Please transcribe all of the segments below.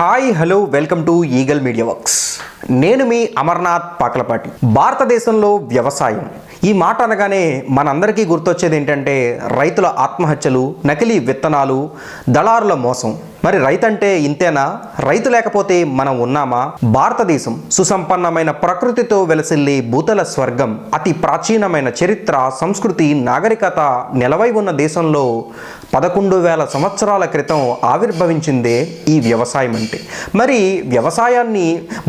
Hi hello welcome to eagle media works. నేను మీ అమర్నాథ్ పాకలపాటి. భారతదేశంలో వ్యవసాయం ఈ మాట అనగానే మనందరికీ గుర్తొచ్చేది ఏంటంటే రైతుల ఆత్మహత్యలు, నకిలీ విత్తనాలు, దళారుల మోసం. మరి రైతు అంటే ఇంతేనా? రైతు లేకపోతే మనం ఉన్నామా? భారతదేశం సుసంపన్నమైన ప్రకృతితో వెలసిల్లి భూతల స్వర్గం, అతి ప్రాచీనమైన చరిత్ర, సంస్కృతి, నాగరికత నెలవై ఉన్న దేశంలో 11,000 సంవత్సరాల క్రితం ఆవిర్భవించిందే ఈ వ్యవసాయం అంటే. మరి వ్యవసాయాన్ని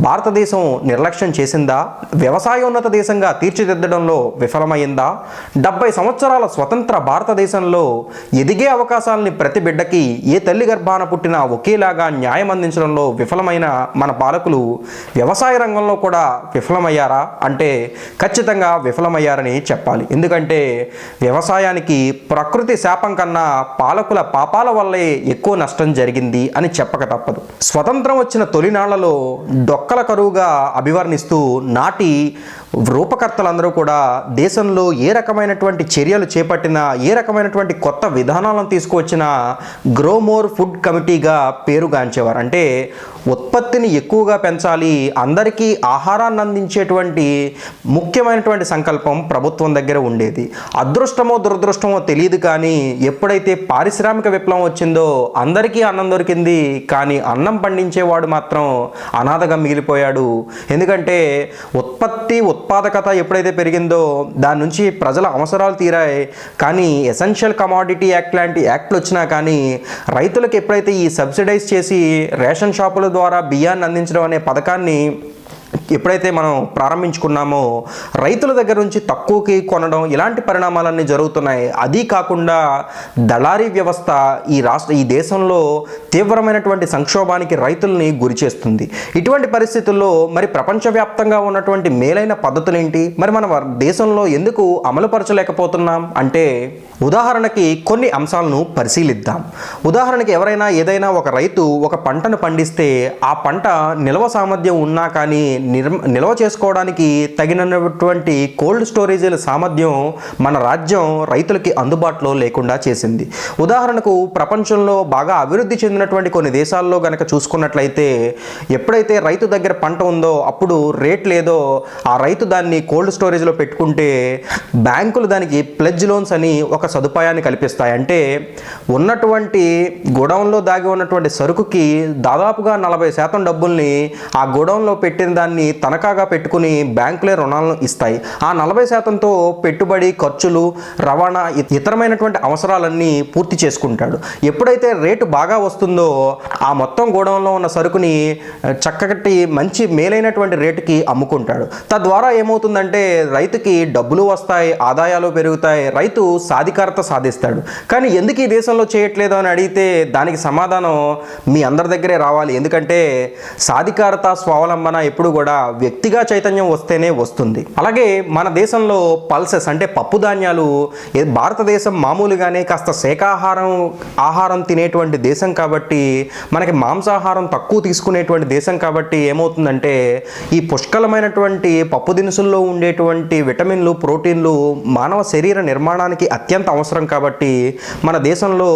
భారతదేశం నిర్లక్ష్యం చేసిందా? వ్యవసాయోన్నత దేశంగా తీర్చిదిద్దడంలో విఫలమైందా? 70 సంవత్సరాల స్వతంత్ర భారతదేశంలో ఎదిగే అవకాశాలని ప్రతి బిడ్డకి ఏ తల్లి గర్భాన పుట్టిన ఒకేలాగా న్యాయం అందించడంలో విఫలమైన మన పాలకులు వ్యవసాయ రంగంలో కూడా విఫలమయ్యారా అంటే ఖచ్చితంగా విఫలమయ్యారని చెప్పాలి. ఎందుకంటే వ్యవసాయానికి ప్రకృతి శాపం కన్నా పాలకుల పాపాల వల్లే ఎక్కువ నష్టం జరిగింది అని చెప్పక తప్పదు. స్వతంత్రం వచ్చిన తొలినాళ్లలో డొక్కల కరువుగా అభివర్ణిస్తూ నాటి రూపకర్తలందరూ కూడా దేశంలో ఏ రకమైనటువంటి చర్యలు చేపట్టినా, ఏ రకమైనటువంటి కొత్త విధానాలను తీసుకువచ్చినా గ్రోమోర్ ఫుడ్ కమిటీగా పేరుగాంచేవారు. అంటే ఉత్పత్తిని ఎక్కువగా పెంచాలి, అందరికీ ఆహారాన్ని అందించేటువంటి ముఖ్యమైనటువంటి సంకల్పం ప్రభుత్వం దగ్గర ఉండేది. అదృష్టమో దురదృష్టమో తెలియదు, కానీ ఎప్పుడైతే పారిశ్రామిక విప్లవం వచ్చిందో అందరికీ అన్నం దొరికింది, కానీ అన్నం పండించేవాడు మాత్రం అనాథగా మిగిలిపోయాడు. ఎందుకంటే ఉత్పాదకత ఎప్పుడైతే పెరిగిందో దాని నుంచి ప్రజల అవసరాలు తీరాయి, కానీ ఎసెన్షియల్ కమాడిటీ యాక్ట్ లాంటి యాక్ట్లు వచ్చినా కానీ రైతులకు ఎప్పుడైతే ఈ సబ్సిడైజ్ చేసి రేషన్ షాపుల ద్వారా బియ్యాన్ని అందించడం అనే పథకాన్ని ఎప్పుడైతే మనం ప్రారంభించుకున్నామో రైతుల దగ్గర నుంచి తక్కువకి కొనడం, ఇలాంటి పరిణామాలన్నీ జరుగుతున్నాయి. అది కాకుండా దళారీ వ్యవస్థ ఈ దేశంలో తీవ్రమైనటువంటి సంక్షోభానికి రైతుల్ని గురి చేస్తుంది. ఇటువంటి పరిస్థితుల్లో మరి ప్రపంచవ్యాప్తంగా ఉన్నటువంటి మేలైన పద్ధతులు ఏంటి? మరి మన దేశంలో ఎందుకు అమలుపరచలేకపోతున్నాం అంటే ఉదాహరణకి కొన్ని అంశాలను పరిశీలిద్దాం. ఉదాహరణకి ఎవరైనా ఏదైనా ఒక రైతు ఒక పంటను పండిస్తే ఆ పంట నిల్వ సామర్థ్యం ఉన్నా కానీ నిల్వ చేసుకోవడానికి తగినటువంటి కోల్డ్ స్టోరేజీల సామర్థ్యం మన రాజ్యం రైతులకి అందుబాటులో లేకుండా చేసింది. ఉదాహరణకు ప్రపంచంలో బాగా అభివృద్ధి చెందినటువంటి కొన్ని దేశాల్లో గనక చూసుకున్నట్లయితే ఎప్పుడైతే రైతు దగ్గర పంట ఉందో అప్పుడు రేట్ లేదో ఆ రైతు దాన్ని కోల్డ్ స్టోరేజ్లో పెట్టుకుంటే బ్యాంకులు దానికి ప్లెడ్జ్ లోన్స్ అని ఒక సదుపాయాన్ని కల్పిస్తాయి. అంటే ఉన్నటువంటి గోడౌన్లో దాగి ఉన్నటువంటి సరుకుకి దాదాపుగా 40% డబ్బుల్ని ఆ గోడౌన్లో పెట్టిన దాన్ని తనఖాగా పెట్టుకుని బ్యాంకులే రుణాలను ఇస్తాయి. ఆ 40%తో పెట్టుబడి ఖర్చులు, రవాణా, ఇతరమైనటువంటి అవసరాలన్నీ పూర్తి చేసుకుంటాడు. ఎప్పుడైతే రేటు బాగా వస్తుందో ఆ మొత్తం గోడౌన్లో ఉన్న సరుకుని చక్కటి మంచి మేలైనటువంటి రేటుకి అమ్ముకుంటాడు. తద్వారా ఏమవుతుందంటే రైతుకి డబ్బులు వస్తాయి, ఆదాయాలు పెరుగుతాయి, రైతు సాధికారత సాధిస్తాడు. కానీ ఎందుకు ఈ దేశంలో చేయట్లేదు అని అడిగితే దానికి సమాధానం మీ అందరి దగ్గరే రావాలి. ఎందుకంటే సాధికారత, స్వావలంబన ఎప్పుడు కూడా వ్యక్తిగా చైతన్యం వస్తేనే వస్తుంది. అలాగే మన దేశంలో పల్సెస్ అంటే పప్పు ధాన్యాలు, భారతదేశం మామూలుగానే కాస్త ఆహారం తినేటువంటి దేశం కాబట్టి, మనకి మాంసాహారం తక్కువ తీసుకునేటువంటి దేశం కాబట్టి ఏమవుతుందంటే ఈ పుష్కలమైనటువంటి పప్పు దినుసుల్లో ఉండేటువంటి విటమిన్లు, ప్రోటీన్లు మానవ శరీర నిర్మాణానికి అత్యంత అవసరం కాబట్టి మన దేశంలో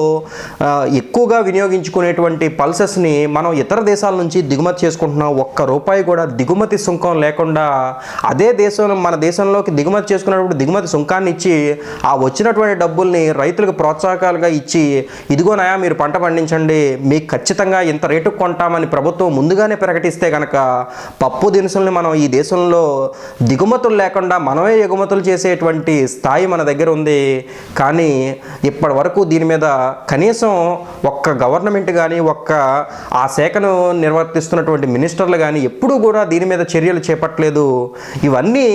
ఎక్కువగా వినియోగించుకునేటువంటి పల్సెస్ని మనం ఇతర దేశాల నుంచి దిగుమతి చేసుకుంటున్నాం. ₹1 కూడా దిగుమతి సుంకం లేకుండా అదే మన దేశంలోకి దిగుమతి చేసుకున్నప్పుడు దిగుమతి సుంకాన్ని ఇచ్చి ఆ వచ్చినటువంటి డబ్బుల్ని రైతులకు ప్రోత్సాహకాలుగా ఇచ్చి ఇదిగోనయా మీరు పంట పండించండి, మీకు ఖచ్చితంగా ఇంత రేటుకు కొంటామని ప్రభుత్వం ముందుగానే ప్రకటిస్తే కనుక పప్పు దినుసుల్ని మనం ఈ దేశంలో దిగుమతులు లేకుండా మనమే ఎగుమతులు చేసేటువంటి స్థాయి మన దగ్గర ఉంది. కానీ ఇప్పటి వరకు దీని మీద కనీసం ఒక్క గవర్నమెంట్ కానీ ఆ శాఖను నిర్వర్తిస్తున్నటువంటి మినిస్టర్లు కానీ ఎప్పుడూ కూడా దీని మీద చర్యలు చేపట్టలేదు. ఇవన్నీ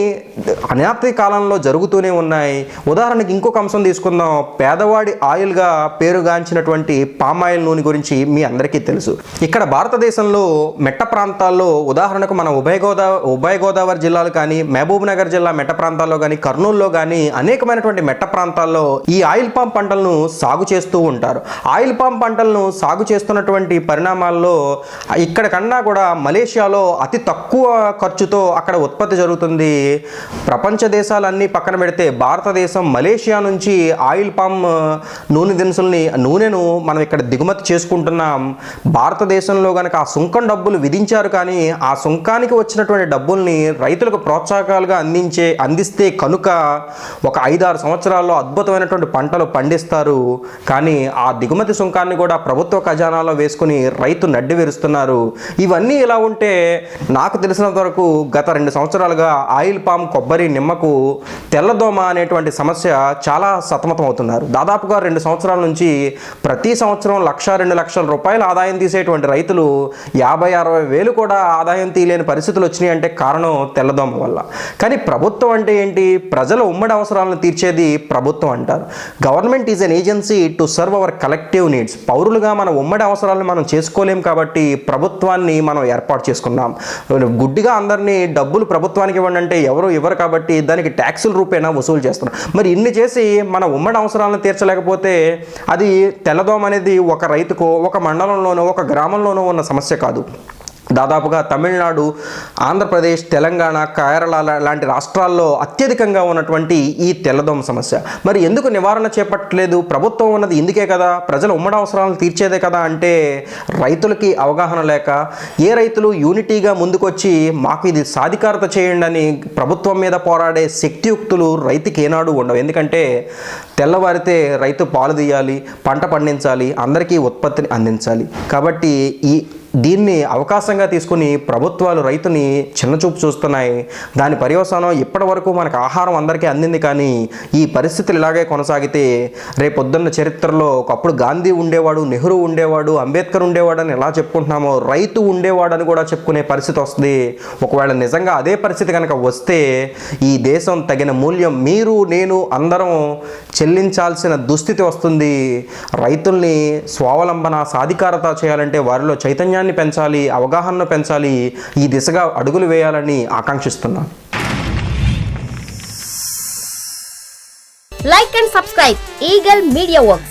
అనాది కాలంలో జరుగుతూనే ఉన్నాయి. ఉదాహరణకి ఇంకొక అంశం తీసుకుందాం. పేదవాడి ఆయిల్గా పేరుగాంచినటువంటి పామ్ ఆయిల్ నూనె గురించి మీ అందరికీ తెలుసు. ఇక్కడ భారతదేశంలో మెట్ట ప్రాంతాల్లో ఉదాహరణకు మన ఉభయ గోదావరి జిల్లాలు కానీ, మహబూబ్ నగర్ జిల్లా మెట్ట ప్రాంతాల్లో కానీ, కర్నూలులో కానీ అనేకమైనటువంటి మెట్ట ప్రాంతాల్లో ఈ ఆయిల్ పామ్ పంటలను సాగు చేస్తూ ఉంటారు. ఆయిల్ పామ్ పంటలను సాగు చేస్తున్నటువంటి పరిణామాల్లో ఇక్కడ కన్నా కూడా మలేషియాలో అతి తక్కువ ఖర్చుతో అక్కడ ఉత్పత్తి జరుగుతుంది. ప్రపంచ దేశాలన్నీ పక్కన పెడితే భారతదేశం మలేషియా నుంచి ఆయిల్ పామ్ నూనెను మనం ఇక్కడ దిగుమతి చేసుకుంటున్నాం. భారతదేశంలో కనుక ఆ సుంకం డబ్బులు విధించారు, కానీ ఆ సుంకానికి వచ్చినటువంటి డబ్బుల్ని రైతులకు ప్రోత్సాహకాలుగా అందిస్తే కనుక ఒక 5-6 సంవత్సరాల్లో అద్భుతమైనటువంటి పంటలు పండిస్తారు. కానీ ఆ దిగుమతి సుంకాన్ని కూడా ప్రభుత్వ ఖజానాలో వేసుకుని రైతు నడ్డి విరుస్తున్నారు. ఇవన్నీ ఇలా ఉంటే నాకు తెలిసినంత వరకు గత 2 సంవత్సరాలుగా ఆయిల్ పామ్, కొబ్బరి, నిమ్మకు తెల్లదోమ అనేటువంటి సమస్య చాలా సతమతం అవుతున్నారు. దాదాపుగా 2 సంవత్సరాల నుంచి ప్రతి సంవత్సరం 1-2 లక్షల రూపాయలు ఆదాయం తీసేటువంటి రైతులు 50-60 వేలు కూడా ఆదాయం తీయలేని పరిస్థితులు వచ్చినాయి. అంటే కారణం తెల్లదోమ వల్ల. కానీ ప్రభుత్వం అంటే ఏంటి? ప్రజల ఉమ్మడి అవసరాలను తీర్చేది ప్రభుత్వం అంటారు. Government is an agency to serve hour collective needs. పౌరులుగా మన ఉమ్మడి అవసరాలను మనం చేసుకోలేం కాబట్టి ప్రభుత్వాన్ని మనం ఏర్పాటు చేసుకున్నాం. గుడ్డిగా అందరినీ డబ్బులు ప్రభుత్వానికి ఇవ్వండి అంటే ఎవరు ఇవ్వరు కాబట్టి దానికి ట్యాక్సుల రూపేణా వసూలు చేస్తున్నాం. మరి ఇన్ని చేసి మన ఉమ్మడి అవసరాలను తీర్చలేకపోతే అది తెల్లదోమ అనేది ఒక రైతుకో, ఒక మండలంలోనో, ఒక గ్రామంలోనో ఉన్న సమస్య కాదు. దాదాపుగా తమిళనాడు, ఆంధ్రప్రదేశ్, తెలంగాణ, కేరళ లాంటి రాష్ట్రాల్లో అత్యధికంగా ఉన్నటువంటి ఈ తెల్లదోమ సమస్య. మరి ఎందుకు నివారణ చేపట్టలేదు? ప్రభుత్వం ఉన్నది ఇందుకే కదా, ప్రజల ఉమ్మడి అవసరాలను తీర్చేదే కదా. అంటే రైతులకి అవగాహన లేక, ఏ రైతులు యూనిటీగా ముందుకొచ్చి మాకు ఇది సాధికారత చేయండి అని ప్రభుత్వం మీద పోరాడే శక్తియుక్తులు రైతుకి ఏనాడు ఉండవు. ఎందుకంటే తెల్లవారితే రైతు పాలు తీయాలి, పంట పండించాలి, అందరికీ ఉత్పత్తిని అందించాలి. కాబట్టి దీన్ని అవకాశంగా తీసుకుని ప్రభుత్వాలు రైతుని చిన్నచూపు చూస్తున్నాయి. దాని పర్యవసానం ఇప్పటి వరకు మనకు ఆహారం అందరికీ అందింది, కానీ ఈ పరిస్థితులు ఇలాగే కొనసాగితే రేపొద్దున్న చరిత్రలో ఒకప్పుడు గాంధీ ఉండేవాడు, నెహ్రూ ఉండేవాడు, అంబేద్కర్ ఉండేవాడు అని ఎలా చెప్పుకుంటున్నామో రైతు ఉండేవాడు అని కూడా చెప్పుకునే పరిస్థితి వస్తుంది. ఒకవేళ నిజంగా అదే పరిస్థితి కనుక వస్తే ఈ దేశం తగిన మూల్యం మీరు, నేను అందరం చెల్లించాల్సిన దుస్థితి వస్తుంది. రైతుల్ని స్వావలంబన, సాధికారత చేయాలంటే వారిలో చైతన్యాన్ని పెంచాలి, అవగాహనను పెంచాలి. ఈ దిశగా అడుగులు వేయాలని ఆకాంక్షిస్తున్నాను. Like and subscribe Eagle Media Works.